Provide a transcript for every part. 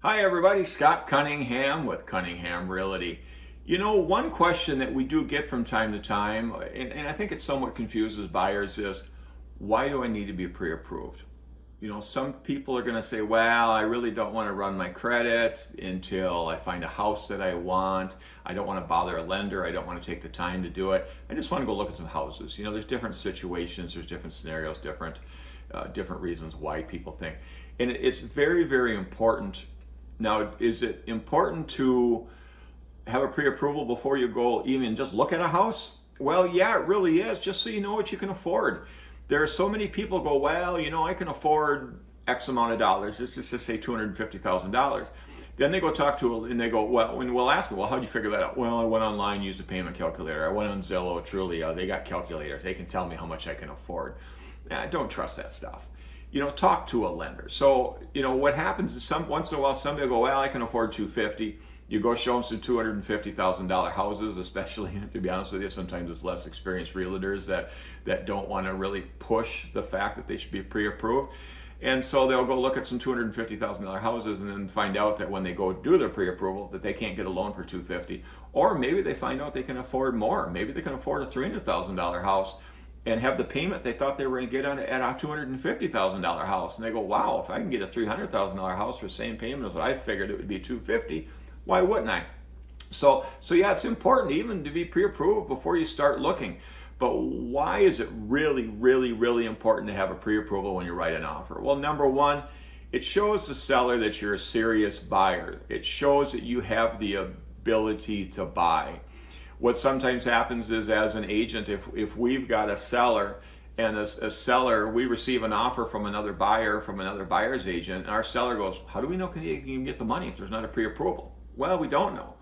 Hi everybody, Scott Cunningham with Cunningham Realty. You know, one question that we do get from time to time, and I think it somewhat confuses buyers, is why do I need to be pre-approved? You know, some people are going to say, well, I really don't want to run my credit until I find a house that I want. I don't want to bother a lender. I don't want to take the time to do it. I just want to go look at some houses. You know, there's different situations, there's different scenarios, different reasons why people think. And it's very, very important. Now, is it important to have a pre-approval before you go even just look at a house? Well, yeah, it really is, just so you know what you can afford. There are so many people go, well, you know, I can afford X amount of dollars. Let's just say $250,000. Then they go talk to, and they go, well, when we'll ask them, well, how'd you figure that out? Well, I went online, used a payment calculator. I went on Zillow, Trulia, they got calculators. They can tell me how much I can afford. Don't trust that stuff. You know, talk to a lender. So, you know, what happens is once in a while somebody will go, well, I can afford $250,000. You go show them some $250,000 houses, especially, to be honest with you, sometimes it's less experienced realtors that don't want to really push the fact that they should be pre-approved. And so they'll go look at some $250,000 houses and then find out that when they go do their pre-approval that they can't get a loan for $250,000. Or maybe they find out they can afford more. Maybe they can afford a $300,000 house and have the payment they thought they were going to get on at a $250,000 house. And they go, wow, if I can get a $300,000 house for the same payment as what I figured it would be $250,000, why wouldn't I? So yeah, it's important even to be pre-approved before you start looking. But why is it really, really, really important to have a pre-approval when you write an offer? Well, number one, it shows the seller that you're a serious buyer. It shows that you have the ability to buy. What sometimes happens is, as an agent, if we've got a seller and a seller, we receive an offer from another buyer, from another buyer's agent, and our seller goes, how do we know can you get the money if there's not a pre-approval? Well, we don't know.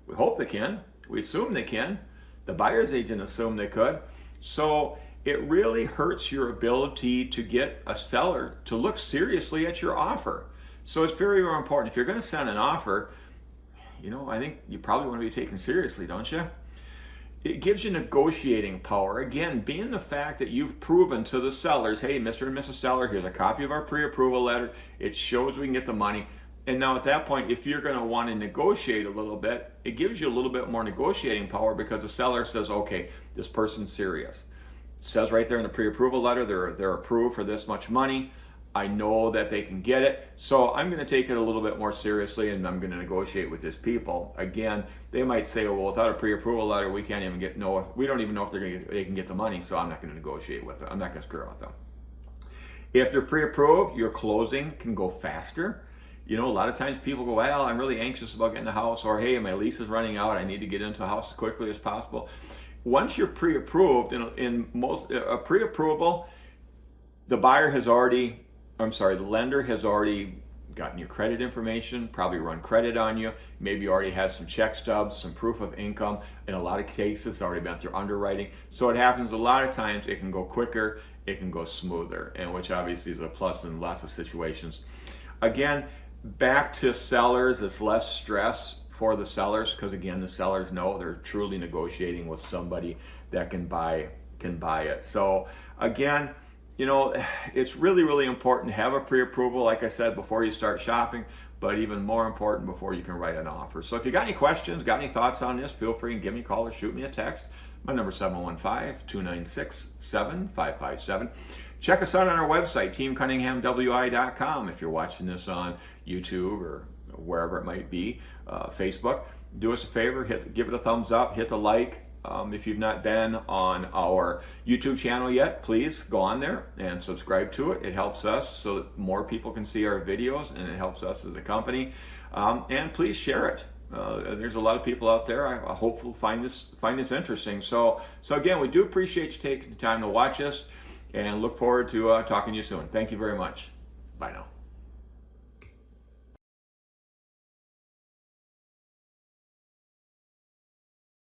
We hope they can. We assume they can. The buyer's agent assumed they could. So it really hurts your ability to get a seller to look seriously at your offer. So it's very, very important. If you're going to send an offer, you know, I think you probably want to be taken seriously, don't you? It gives you negotiating power. Again, being the fact that you've proven to the sellers, hey, Mr. and Mrs. Seller, here's a copy of our pre-approval letter. It shows we can get the money. And now at that point, if you're going to want to negotiate a little bit, it gives you a little bit more negotiating power because the seller says, okay, this person's serious. It says right there in the pre-approval letter, they're approved for this much money. I know that they can get it, so I'm going to take it a little bit more seriously, and I'm going to negotiate with these people. Again, they might say, well, without a pre-approval letter, we can't even we don't even know if they can get the money, so I'm not going to negotiate with them. I'm not going to screw around with them. If they're pre-approved, your closing can go faster. You know, a lot of times people go, well, I'm really anxious about getting a house, or hey, my lease is running out, I need to get into a house as quickly as possible. Once you're pre-approved, in most a pre-approval, the lender has already gotten your credit information, probably run credit on you, maybe already has some check stubs, some proof of income. In a lot of cases, it's already been through underwriting. So it happens a lot of times, it can go quicker, it can go smoother, and which obviously is a plus in lots of situations. Again, back to sellers, it's less stress for the sellers because, again, the sellers know they're truly negotiating with somebody that can buy it. So again, you know, it's really, really important to have a pre-approval, like I said, before you start shopping, but even more important before you can write an offer. So if you got any questions, got any thoughts on this, feel free and give me a call or shoot me a text. My number is 715-296-7557. Check us out on our website, teamcunninghamwi.com. If you're watching this on YouTube or wherever it might be, Facebook, do us a favor, give it a thumbs up, hit the like. If you've not been on our YouTube channel yet, please go on there and subscribe to it. It helps us so that more people can see our videos, and it helps us as a company. And please share it. There's a lot of people out there. I hope will find this interesting. So again, we do appreciate you taking the time to watch us, and look forward to talking to you soon. Thank you very much. Bye now.